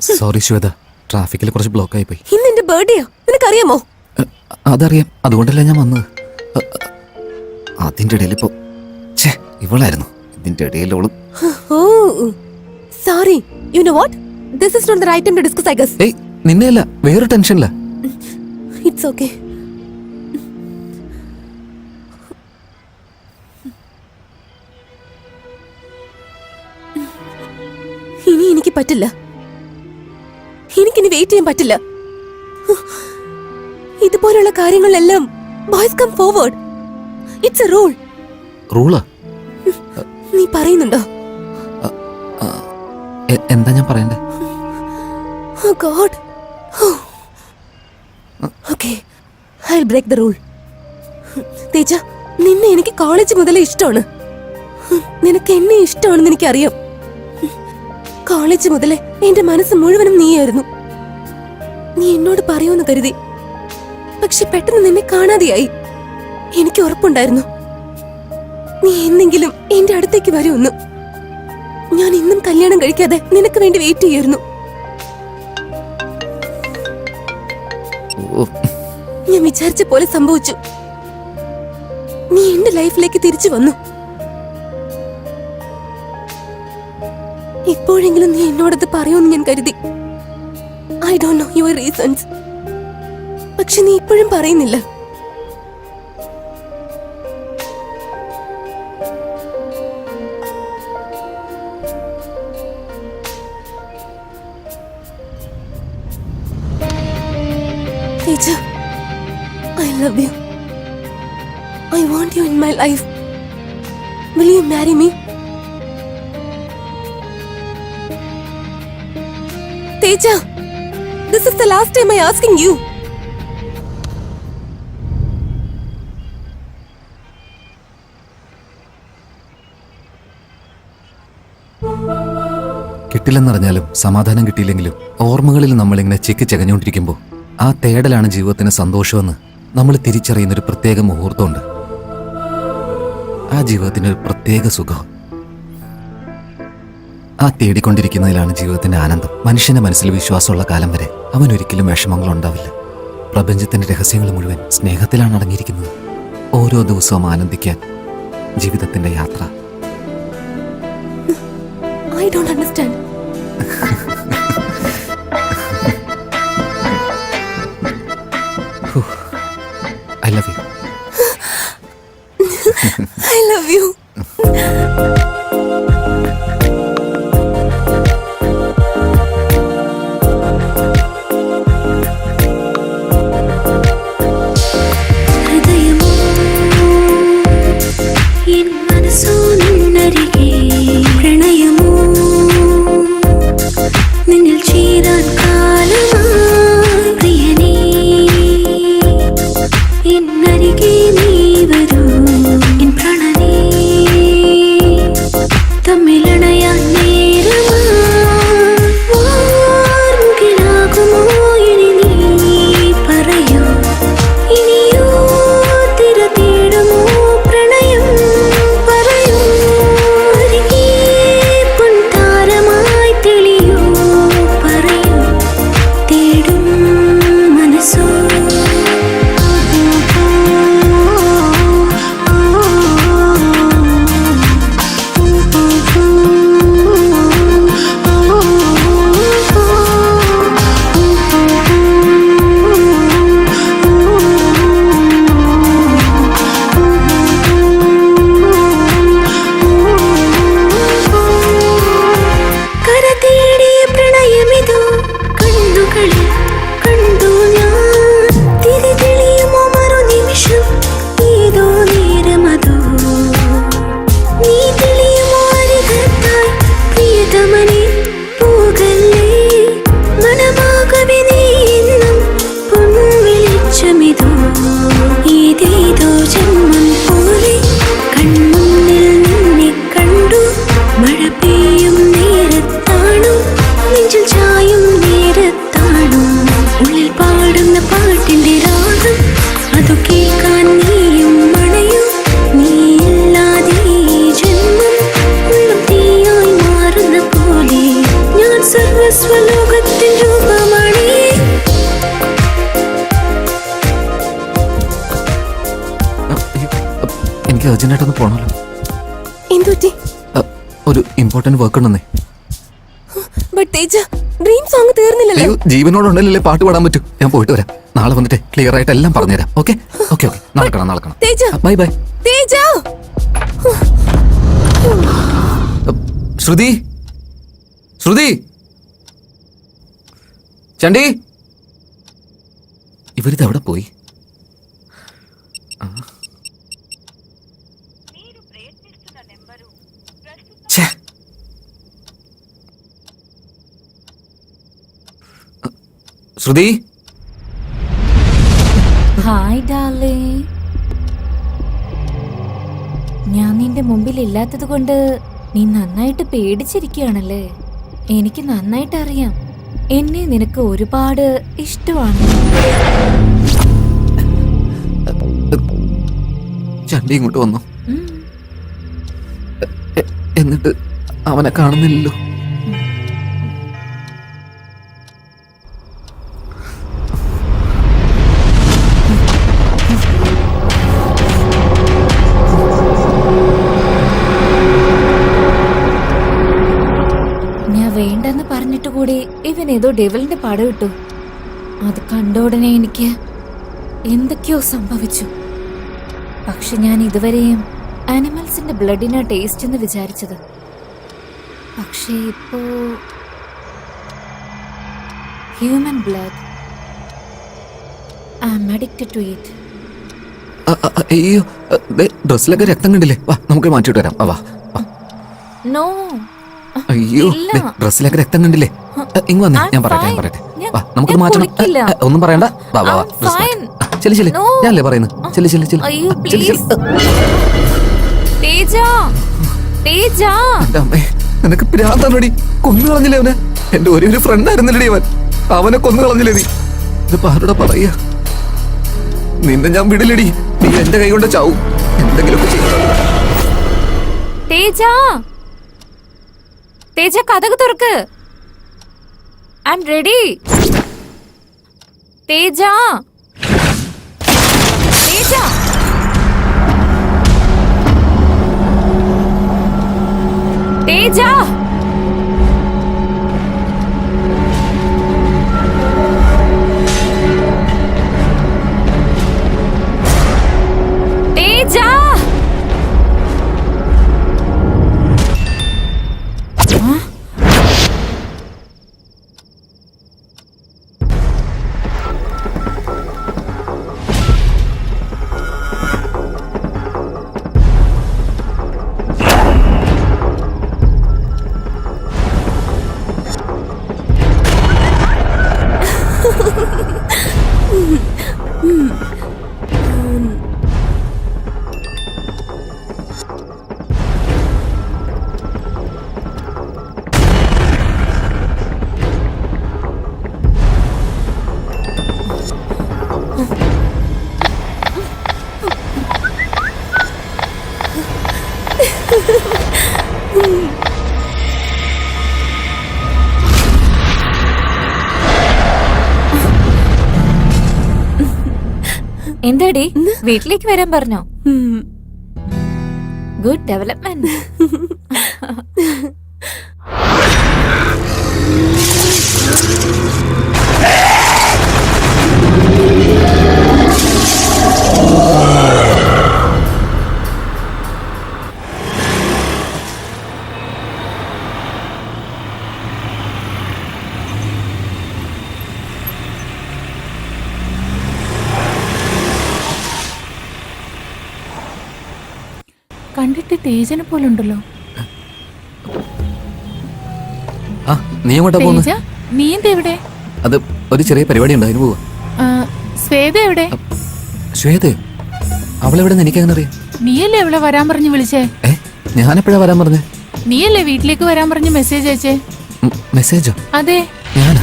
Sorry Shweta, ട്രാഫിക്കിൽ കുറച്ച് block ആയി പോയി. ഇന്ന് എന്റെ ബർത്ത്ഡേയോ നിനക്കറിയാമോ? അതറിയാം, അതുകൊണ്ടല്ലേ ഞാൻ വന്നത്. അതിന്റെ ഇടയിൽ ഇപ്പോ ഇവളായിരുന്നു ഇതിന്റെ ഇടയിലോളും. Oh sorry, you know what, this is not the right time to discuss I guess. ഏയ് നിന്നെയല്ല, വേറെ ടെൻഷനില്ല. It's okay. ഇനി എനിക്ക് പറ്റില്ല, എനിക്കിനി വെയിറ്റ് ചെയ്യാൻ പറ്റില്ല. ഇതുപോലുള്ള കാര്യങ്ങളെല്ലാം boys come forward. It's a rule. റൂളാ? നീ പറയുന്നുണ്ടോ? എന്താ ഞാൻ പറയണ്ടേ? Oh God. Okay, I'll break the rule. Teja, നിന്നെ എനിക്ക് കോളേജ് മുതലേ ഇഷ്ടമാണ്. നിനക്ക് എന്നെ ഇഷ്ടമാണെന്ന് എനിക്കറിയാം. കോളേജ് മുതലേ എന്റെ മനസ്സ് മുഴുവനും നീയായിരുന്നു. നീ എന്നോട് പറയുമെന്ന് കരുതി, പക്ഷെ പെട്ടെന്ന് നിന്നെ കാണാതെയായി. എനിക്ക് ഉറപ്പുണ്ടായിരുന്നു നീ എന്തെങ്കിലും എന്റെ അടുത്തേക്ക് വരുമെന്ന്. ഞാൻ ഇന്നും കല്യാണം കഴിക്കാതെ നിനക്ക് വേണ്ടി വെയിറ്റ് ചെയ്യായിരുന്നു. ഞാൻ വിചാരിച്ച പോലെ സംഭവിച്ചു. നീ എന്റെ ലൈഫിലേക്ക് തിരിച്ചു വന്നു. ഇപ്പോഴെങ്കിലും നീ എന്നോടത് പറയുമെന്ന് ഞാൻ കരുതി. I don't know your reasons, പക്ഷെ നീ ഇപ്പോഴും പറയുന്നില്ല. Teacher, I love you. I want you in my life. Will you marry me? Teja, this is the last time I'm asking you. കിട്ടില്ലെന്നറിഞ്ഞാലും സമാധാനം കിട്ടിയില്ലെങ്കിലും ഓർമ്മകളിൽ നമ്മളിങ്ങനെ ചെക്ക് ചകഞ്ഞുകൊണ്ടിരിക്കുമ്പോൾ ആ തേടലാണ് ജീവിതത്തിന് സന്തോഷമെന്ന് നമ്മൾ തിരിച്ചറിയുന്നൊരു പ്രത്യേക മുഹൂർത്തമുണ്ട്. ആ ജീവിതത്തിന് ഒരു പ്രത്യേക സുഖം. ആ തേടിക്കൊണ്ടിരിക്കുന്നതിലാണ് ജീവിതത്തിന്റെ ആനന്ദം. മനുഷ്യന്റെ മനസ്സിൽ വിശ്വാസമുള്ള കാലം വരെ അവൻ ഒരിക്കലും വിഷമങ്ങളുണ്ടാവില്ല. പ്രപഞ്ചത്തിന്റെ രഹസ്യങ്ങൾ മുഴുവൻ സ്നേഹത്തിലാണ് അടങ്ങിയിരിക്കുന്നത്. ഓരോ ദിവസവും ആനന്ദിക്കാൻ ജീവിതത്തിന്റെ യാത്ര. I don't understand. I love you. I love you. in Narigi ni varu in pranani എനിക്ക് അർജന്റായിട്ടൊന്ന് പോകണമല്ലോ. എന്തുപറ്റി? ഒരു ഇമ്പോർട്ടന്റ് വർക്ക് ഉണ്ടെന്നേ. ബട്ട് തേജ, ഡ്രീം സോങ് തീർന്നില്ലല്ലോ. അയ്യോ, ജീവനോടുണ്ടല്ലേ പാട്ട് പാടാൻ പറ്റൂ. ഞാൻ പോയിട്ട് വരാം. നാളെ വന്നിട്ട് ക്ലിയർ ആയിട്ട് എല്ലാം പറഞ്ഞുതരാം. Okay okay okay. നാളെ കാണാം. Teja, bye bye. തേജ. ശ്രുതി, ശ്രുതി, ചണ്ടി, ഇവരിത് എവിടെ പോയി? ശ്രുതി. Hi darling. ഞാൻ നിന്റെ മുമ്പിൽ ഇല്ലാത്തത് കൊണ്ട് നീ നന്നായിട്ട് പേടിച്ചിരിക്കുകയാണല്ലേ? എനിക്ക് നന്നായിട്ട് അറിയാം, എന്നെ നിനക്ക് ഒരുപാട് ഇഷ്ടമാണ്. ചണ്ടി ഇങ്ങോട്ട് വന്നു. എന്നിട്ട് അവനെ കാണുന്നില്ലല്ലോ. വേണ്ടെന്ന് പറഞ്ഞിട്ട് കൂടി ഇവൻ ഏതോ ഡെവിളിന്റെ പടം ഇട്ടു. അത് കണ്ട ഉടനെ എനിക്ക് എന്തൊക്കെയോ സംഭവിച്ചു. പക്ഷെ ഞാൻ ഇതുവരെയും ആനിമൽസിന്റെ ബ്ലഡിനാ ടേസ്റ്റ് എന്ന് വിചാരിച്ചത്. പക്ഷേ ഇപ്പോ human blood. I am addicted to it. അയ്യോ, ഡ്രസ്സിലൊക്കെ രക്തം കണ്ടില്ലേ? വാ, നമുക്ക് മാറ്റിയിട്ട് വരാം. വാ. നോ. അയ്യോ, ഡ്രസ്സിലൊക്കെ രക്തം കണ്ടില്ലേ? ഇങ്ങ് വന്നേ, ഞാൻ പറയട്ടെ. വാ, നമുക്ക് മാറ്റണം. ഒന്നും പറയണ്ട. വാ വാ വാ. ചെല്ലു ചെല്ലു. ഞാനല്ലേ പറയുന്നത്. ചെല്ലു ചെല്ലു ചെല്ലു. നിനക്ക് പ്രാന്താണോടി? കൊന്നു കളഞ്ഞില്ലേ അവനെ? എന്റെ ഒരു ഫ്രണ്ട് ആയിരുന്നില്ലേ അവൻ? അവനെ കൊന്നു കളഞ്ഞില്ലേ നീ? ഇത് ആരോടാ പറയാ? നിന്നെ ഞാൻ വിടില്ലടി. നീ എന്റെ കൈ കൊണ്ട് ചാവും. എന്തെങ്കിലുമൊക്കെ ചെയ്യും. തേജ, കഥക് തുറക്ക്. I am ready. Teja, Teja. Teja, Teja. എന്താടി, വീട്ടിലേക്ക് വരാൻ പറഞ്ഞോ? Good development. കണ്ടിട്ട് തേജനെ പോലുണ്ടല്ലോ. നീ എങ്ങോട്ടാ പോകുന്നത്? നീ എന്താ ഇവിടെ? അത് ഒരു ചെറിയ പരിപാടി ഉണ്ട്, അതിന് പോവാ. ശ്വേത എവിടെ? ശ്വേത? അവളെവിടെ എനിക്കങ്ങനെ അറിയാം? നീയല്ലേ അവളെ വരാൻ പറഞ്ഞ് വിളിച്ചേ? ഞാനെപ്പോഴാ വരാൻ പറഞ്ഞേ? നീയല്ലേ വീട്ടിലേക്ക് വരാൻ പറഞ്ഞ് മെസ്സേജ് അയച്ചേ? മെസ്സേജോ? അതെ, ഞാനാ.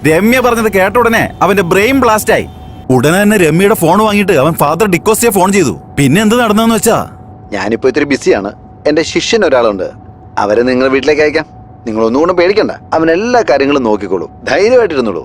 രമ്യ പറഞ്ഞത് കേട്ട ഉടനെ അവന്റെ ബ്രെയിൻ ബ്ലാസ്റ്റ് ആയി. ഉടനെ തന്നെ രമ്യയുടെ ഫോൺ വാങ്ങിയിട്ട് അവൻ ഫാദർ ഡിക്കോസ്റ്റയെ ഫോൺ ചെയ്തു. പിന്നെ എന്ത് നടന്നെന്ന് വെച്ചാ, ഞാനിപ്പോ ഇത്തിരി ബിസിയാണ്. എന്റെ ശിഷ്യൻ ഒരാളുണ്ട്, അവരെ നിങ്ങൾ വീട്ടിലേക്ക് അയക്കാം. നിങ്ങൾ ഒന്നും കൊണ്ടും പേടിക്കണ്ട, അവൻ എല്ലാ കാര്യങ്ങളും നോക്കിക്കോളൂ. ധൈര്യമായിട്ടിരുന്നോളൂ.